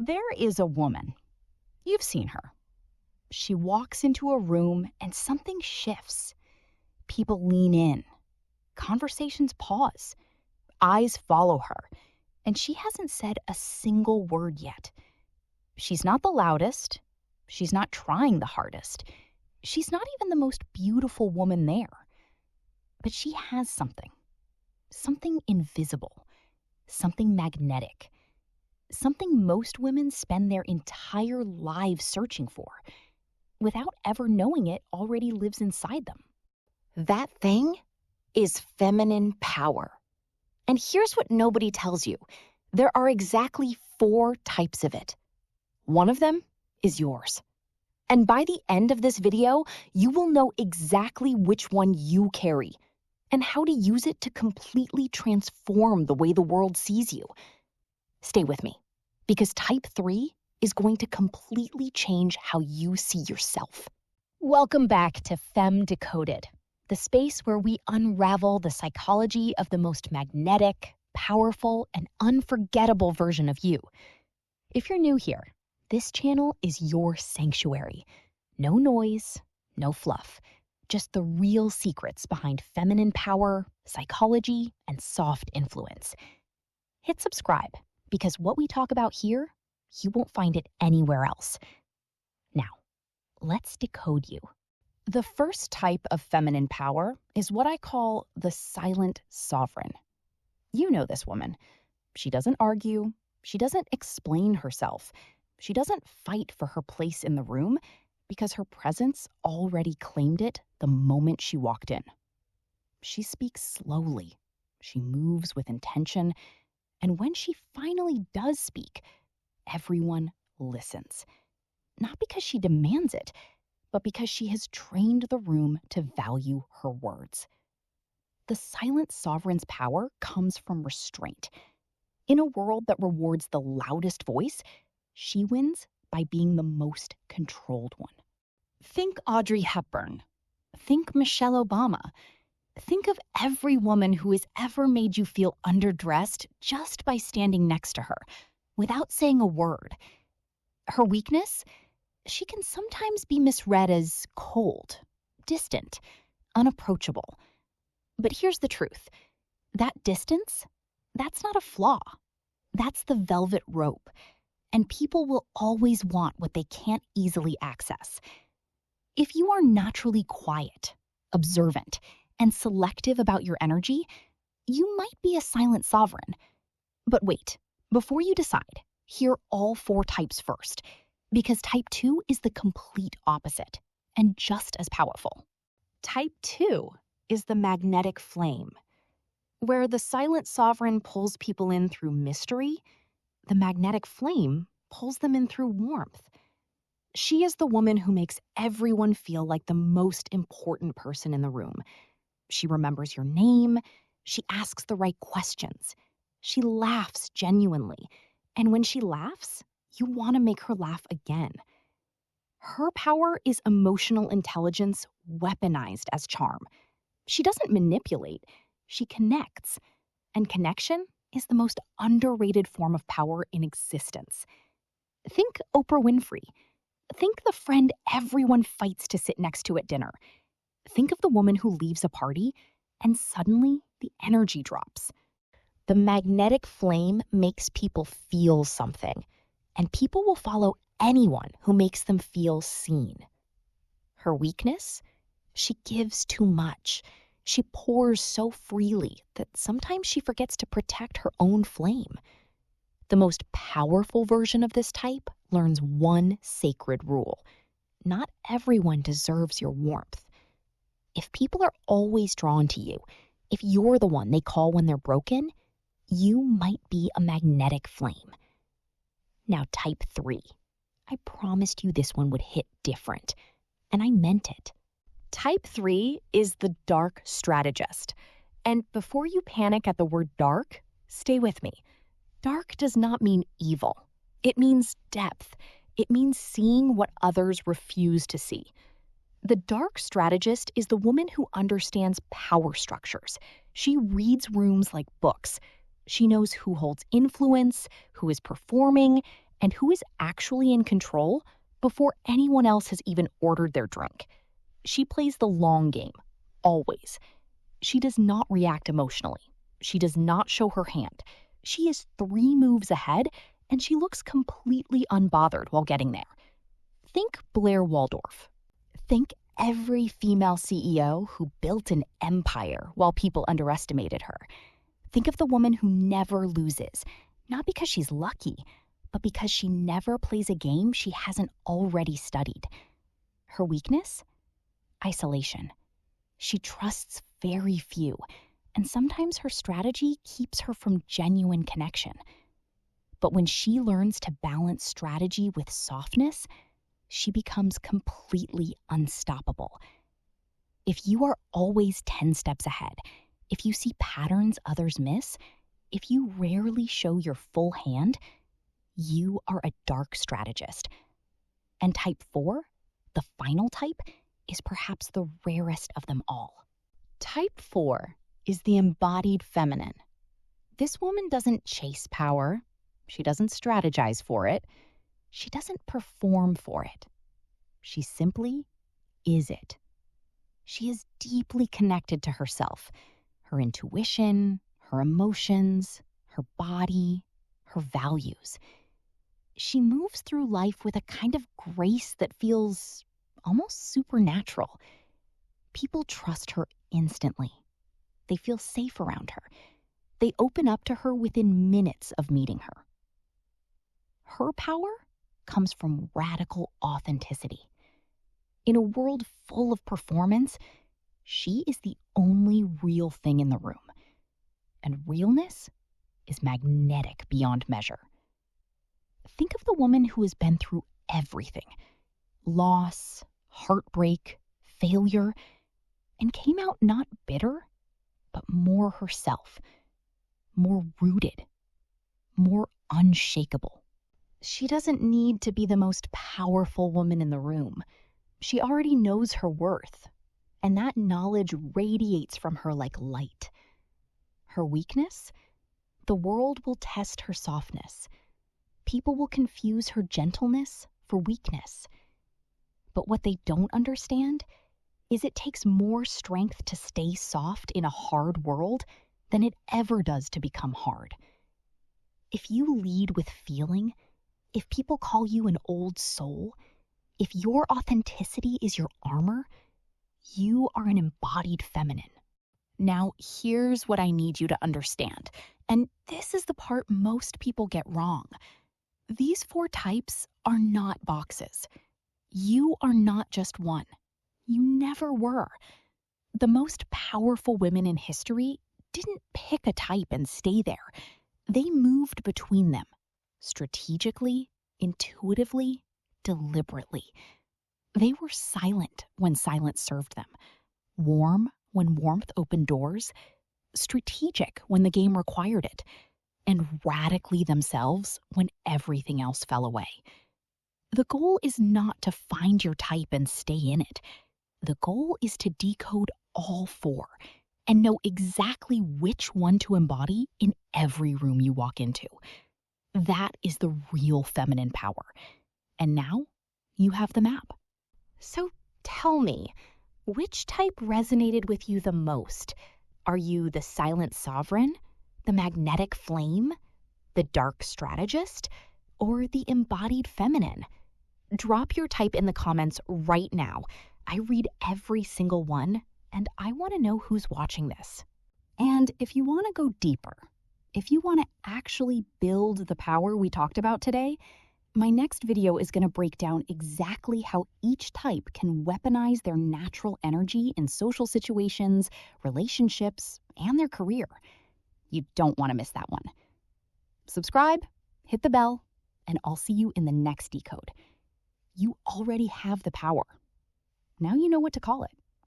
There is a woman. You've seen her. She walks into a room and something shifts. People lean in. Conversations pause. Eyes follow her. And she hasn't said a single word yet. She's not the loudest. She's not trying the hardest. She's not even the most beautiful woman there. But she has something. Something invisible. Something magnetic. Something most women spend their entire lives searching for. Without ever knowing it already lives inside them. That thing is feminine power. And here's what nobody tells you. There are exactly 4 types of it. One of them is yours. And by the end of this video, you will know exactly which one you carry and how to use it to completely transform the way the world sees you. Stay with me, because type 3 is going to completely change how you see yourself. Welcome back to Femme Decoded, the space where we unravel the psychology of the most magnetic, powerful, and unforgettable version of you. If you're new here, this channel is your sanctuary. No noise, no fluff, just the real secrets behind feminine power, psychology, and soft influence. Hit subscribe, because what we talk about here, you won't find it anywhere else. Now, let's decode you. The first type of feminine power is what I call the silent sovereign. You know this woman. She doesn't argue. She doesn't explain herself. She doesn't fight for her place in the room because her presence already claimed it the moment she walked in. She speaks slowly. She moves with intention. And when she finally does speak, everyone listens. Not because she demands it, but because she has trained the room to value her words. The silent sovereign's power comes from restraint. In a world that rewards the loudest voice, she wins by being the most controlled one. Think Audrey Hepburn. Think Michelle Obama. Think of every woman who has ever made you feel underdressed just by standing next to her, without saying a word. Her weakness? She can sometimes be misread as cold, distant, unapproachable. But here's the truth. That distance, that's not a flaw. That's the velvet rope. And people will always want what they can't easily access. If you are naturally quiet, observant, and selective about your energy, you might be a silent sovereign. But wait, before you decide, hear all 4 types first, because type 2 is the complete opposite and just as powerful. Type 2 is the magnetic flame. Where the silent sovereign pulls people in through mystery, the magnetic flame pulls them in through warmth. She is the woman who makes everyone feel like the most important person in the room. She remembers your name. She asks the right questions. She laughs genuinely. And when she laughs, you want to make her laugh again. Her power is emotional intelligence weaponized as charm. She doesn't manipulate. She connects. And connection is the most underrated form of power in existence. Think Oprah Winfrey. Think the friend everyone fights to sit next to at dinner. Think of the woman who leaves a party and suddenly the energy drops. The magnetic flame makes people feel something, and people will follow anyone who makes them feel seen. Her weakness? She gives too much. She pours so freely that sometimes she forgets to protect her own flame. The most powerful version of this type learns one sacred rule. Not everyone deserves your warmth. If people are always drawn to you, if you're the one they call when they're broken, you might be a magnetic flame. Now, type 3. I promised you this one would hit different, and I meant it. Type 3 is the dark strategist. And before you panic at the word dark, stay with me. Dark does not mean evil. It means depth. It means seeing what others refuse to see. The dark strategist is the woman who understands power structures. She reads rooms like books. She knows who holds influence, who is performing, and who is actually in control before anyone else has even ordered their drink. She plays the long game, always. She does not react emotionally. She does not show her hand. She is 3 moves ahead, and she looks completely unbothered while getting there. Think Blair Waldorf. Think every female CEO who built an empire while people underestimated her. Think of the woman who never loses, not because she's lucky, but because she never plays a game she hasn't already studied. Her weakness? Isolation. She trusts very few, and sometimes her strategy keeps her from genuine connection. But when she learns to balance strategy with softness, she becomes completely unstoppable. If you are always 10 steps ahead, if you see patterns others miss, if you rarely show your full hand, you are a dark strategist. And type 4, the final type, is perhaps the rarest of them all. Type 4 is the embodied feminine. This woman doesn't chase power. She doesn't strategize for it. She doesn't perform for it. She simply is it. She is deeply connected to herself, her intuition, her emotions, her body, her values. She moves through life with a kind of grace that feels almost supernatural. People trust her instantly. They feel safe around her. They open up to her within minutes of meeting her. Her power comes from radical authenticity. In a world full of performance, she is the only real thing in the room. And realness is magnetic beyond measure. Think of the woman who has been through everything: loss, heartbreak, failure, and came out not bitter, but more herself, more rooted, more unshakable. She doesn't need to be the most powerful woman in the room. She already knows her worth, and that knowledge radiates from her like light. Her weakness? The world will test her softness. People will confuse her gentleness for weakness. But what they don't understand is it takes more strength to stay soft in a hard world than it ever does to become hard. If you lead with feeling, if people call you an old soul, if your authenticity is your armor, you are an embodied feminine. Now, here's what I need you to understand, and this is the part most people get wrong. These 4 types are not boxes. You are not just one. You never were. The most powerful women in history didn't pick a type and stay there. They moved between them, strategically, intuitively, deliberately. They were silent when silence served them, warm when warmth opened doors, strategic when the game required it, and radically themselves when everything else fell away. The goal is not to find your type and stay in it. The goal is to decode all 4 and know exactly which one to embody in every room you walk into. That is the real feminine power. And now you have the map. So tell me, which type resonated with you the most? Are you the silent sovereign, the magnetic flame, the dark strategist, or the embodied feminine? Drop your type in the comments right now. I read every single one, and I want to know who's watching this. And if you want to go deeper, if you want to actually build the power we talked about today, my next video is going to break down exactly how each type can weaponize their natural energy in social situations, relationships, and their career. You don't want to miss that one. Subscribe, hit the bell, and I'll see you in the next Decode. You already have the power. Now you know what to call it.